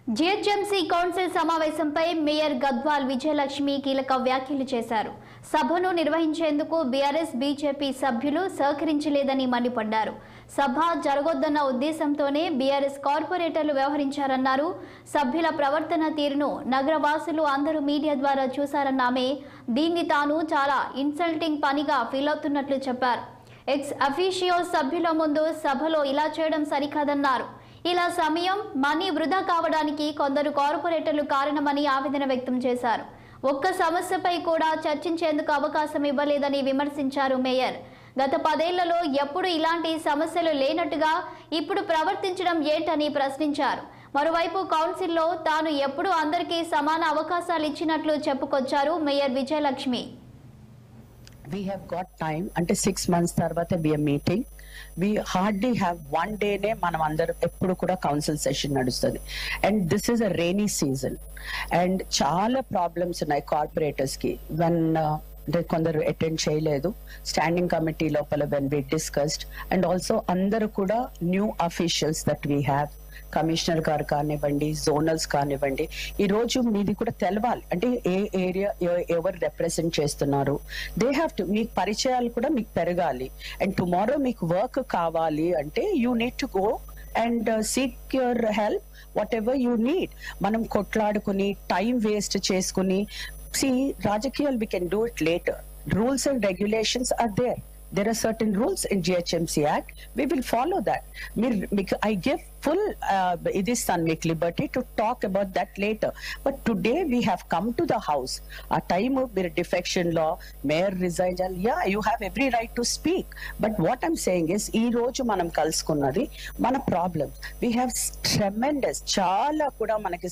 GHMC council సమావేశంపై mayor Gadwal Vijayalakshmi కీలక వ్యాఖ్యలు చేశారు. సభను నిర్వహించేందుకు బీఆర్ఎస్ బీజేపీ సభ్యులు సహకరించలేదని మండిపడ్డారు. సభ జరగొద్దన్న ఉద్దేశంతోనే బీఆర్ఎస్ కార్పొరేటర్లు వ్యవహరించారన్నారు. సభ్యుల ప్రవర్తన తీరును నగరవాసులు అందరూ మీడియా ద్వారా చూశారన్న ఆమె దీన్ని తాను చాలా ఇన్సల్టింగ్ పనిగా ఫీల్ అవుతున్నట్లు చెప్పారు. ఎక్స్ అఫీషియో సభ్యుల ముందు సభలో ఇలా చేయడం సరికాదన్నారు. ఇలా సమయం మనీ వృధా కావడానికి కొందరు కార్పొరేటర్లు కారణమని ఆవేదన వ్యక్తం చేశారు. ఒక్క సమస్యపై కూడా చర్చించేందుకు అవకాశం ఇవ్వలేదని విమర్శించారు మేయర్. గత 10 ఏళ్లలో ఎప్పుడు ఇలాంటి సమస్యలు లేనట్టుగా ఇప్పుడు ప్రవర్తించడం ఏంటని ప్రశ్నించారు. మరోవైపు కౌన్సిల్లో తాను ఎప్పుడు అందరికీ సమాన అవకాశాలు ఇచ్చినట్లు చెప్పుకొచ్చారు mayor Vijayalakshmi. We have got time అంటే 6 months తర్వాత we are meeting. We hardly have one day ne మనం అందరం ఎప్పుడు కూడా కౌన్సిల్ సెషన్ నడుస్తుంది. And this is a rainy season and చాలా ప్రాబ్లమ్స్ ఉన్నాయి కార్పొరేటర్స్ కి. వెన్ కొందరు అటెండ్ చేయలేదు స్టాండింగ్ కమిటీ లోపల when we discussed. And also అందరూ కూడా new officials that we have, commissioner గారు కానివ్వండి, జోనల్స్ కానివ్వండి, ఈ రోజు మీది కూడా తెలవాలి. అంటే ఏ ఏరియా ఎవరు రిప్రజెంట్ చేస్తున్నారు, దే హ్యావ్ టు, మీకు పరిచయాలు కూడా మీకు పెరగాలి. అండ్ టుమారో మీకు వర్క్ కావాలి అంటే you need to go and seek your help what ever you need. మనం కొట్లాడుకుని టైం వేస్ట్ చేసుకుని రాజకీయాలు we can do it later. Rules and regulations are there. There are certain rules in GHMC Act. We will follow that. I give full liberty to talk about that later. But today we have come to the house. A time of defection law, mayor resigns. Yeah, you have every right to speak. But what I'm saying is, ee roju manam kalusukunnadi mana problems. We have tremendous, chala kuda manaki